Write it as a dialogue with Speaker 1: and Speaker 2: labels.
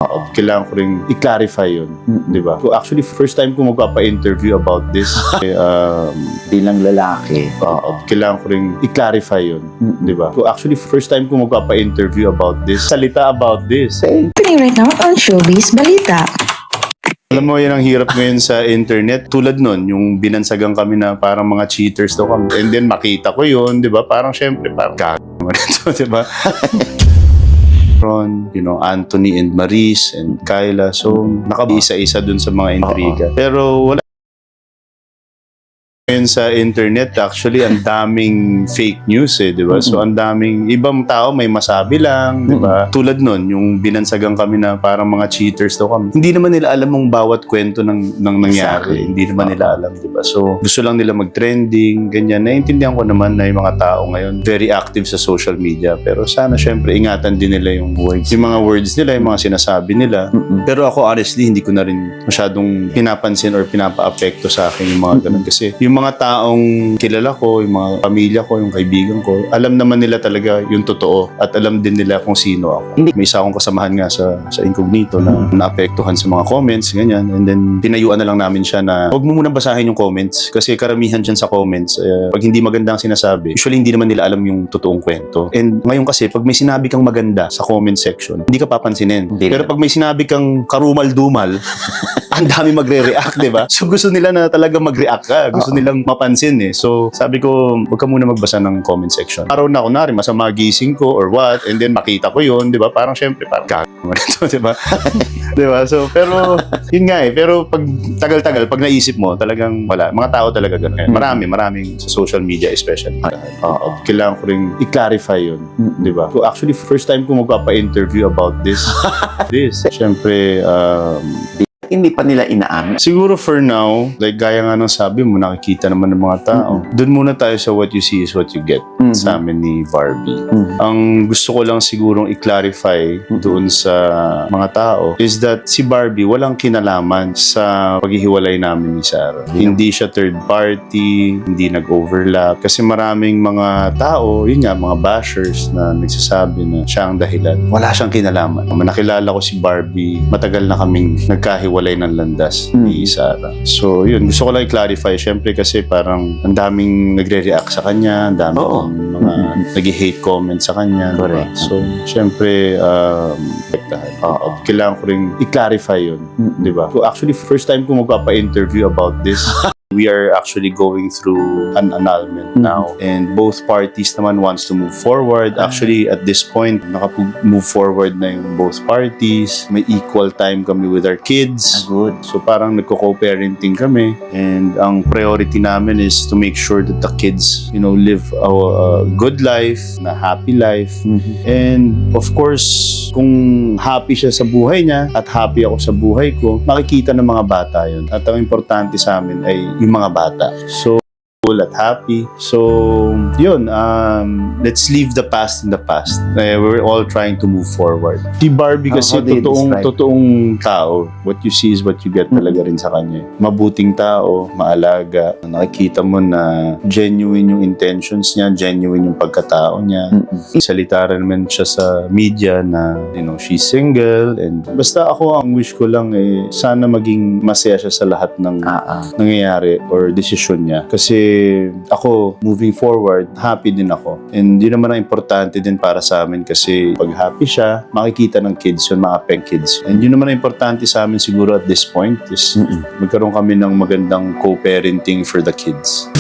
Speaker 1: Oo. Kailangan ko rin i-clarify yun. Di ba? Actually, first time ko magpapa-interview about this.
Speaker 2: Bilang lalaki.
Speaker 1: Oo. Kailangan ko rin i-clarify yun. Di ba? Actually, first time ko magpapa-interview about this. Salita about this.
Speaker 3: Happening right now on Showbiz Balita.
Speaker 1: Alam mo, yan ang hirap ngayon sa internet. Tulad nun, yung binansagan kami na parang mga cheaters daw kami. And then makita ko yun, di ba? Parang syempre, parang naman ito, di ba? Anthony and Maris and Kyla. So, nakabisa-isa dun sa mga intriga. Pero wala. Ngayon sa internet, actually, ang daming fake news di ba? So, ang daming ibang tao may masabi lang, di ba? Tulad nun, yung binansagan kami na parang mga cheaters daw kami. Hindi naman nila alam ang bawat kwento ng nangyari.
Speaker 2: Exactly.
Speaker 1: Hindi naman nila alam, di ba? So, gusto lang nila mag-trending, ganyan. Naiintindihan ko naman na yung mga tao ngayon very active sa social media. Pero sana, syempre, ingatan din nila yung words. Yung mga words nila, yung mga sinasabi nila. Pero ako, honestly, hindi ko na rin masyadong pinapansin or pinapa-apekto sa akin yung mga ganun. Kasi yung mga taong kilala ko, yung mga pamilya ko, yung kaibigan ko, alam naman nila talaga yung totoo at alam din nila kung sino ako. May isa akong kasamahan nga sa Incognito na naapektuhan sa mga comments, ganyan. And then, pinayuan na lang namin siya na huwag mo munang basahin yung comments kasi karamihan dyan sa comments, pag hindi maganda ang sinasabi, usually hindi naman nila alam yung totoong kwento. And ngayon kasi, pag may sinabi kang maganda sa comment section, hindi ka papansinin. Pero pag may sinabi kang karumal-dumal, ang dami magre-react, di ba? So gusto nila na talaga mag-react ka. Gusto nilang mapansin So sabi ko, huwag ka muna magbasa ng comment section. Araw na kunwari, masama gising ko or what, and then makita ko yun, di ba? Parang syempre, parang ito, di ba? Di ba? So, pero, yun nga pero pag tagal-tagal, pag naisip mo, talagang wala. Mga tao talaga gano'n. Maraming sa social media especially. Kailangan ko rin i-clarify yun, di ba? Actually, first time ko magpapa-interview about this. Syempre,
Speaker 2: Hindi pa nila inaamin.
Speaker 1: siguro for now, like gaya nga ng sabi mo, nakikita naman ng mga tao. Doon muna tayo sa what you see is what you get sa amin ni Barbie. Ang gusto ko lang sigurong i-clarify doon sa mga tao is that si Barbie walang kinalaman sa paghihiwalay namin ni Sarah. Hindi siya third party, hindi nag-overlap. Kasi maraming mga tao, yun nga, mga bashers na nagsasabi na siya ang dahilan. Wala siyang kinalaman. Nakilala ko si Barbie, matagal na kaming nagkahiwalay ng landas ni Sarah. So, yun. Gusto ko lang i-clarify. Siyempre kasi parang ang daming nagre-react sa kanya, ang daming mga nag-hate comments sa kanya. Diba? So, siyempre, kailangan ko rin i-clarify yun. Diba? So, actually, first time ko magpapa-interview about this. We are actually going through an annulment now, and both parties naman wants to move forward. Actually, at this point, nakapag-move forward na yung both parties. May equal time kami with our kids.
Speaker 2: Good.
Speaker 1: So parang nagko-co-parenting kami, and ang priority namin is to make sure that the kids, live a good life, na happy life. And of course, kung happy siya sa buhay niya at happy ako sa buhay ko, makikita ng mga bata yun. At ang importante sa amin ay yung mga bata. So, at happy. So, yun. Let's leave the past in the past. We're all trying to move forward. Si Barbie kasi totoong tao. What you see is what you get talaga rin sa kanya. Mabuting tao, maalaga. Nakikita mo na genuine yung intentions niya, genuine yung pagkatao niya. Salita rin naman siya sa media na, she's single. And basta ako, ang wish ko lang sana maging masaya siya sa lahat ng nangyayari or desisyon niya. Kasi ako, moving forward, happy din ako. And yun naman ang importante din para sa amin kasi pag happy siya, makikita ng kids yun, mga peng kids. And yun naman ang importante sa amin siguro at this point is magkaroon kami ng magandang co-parenting for the kids.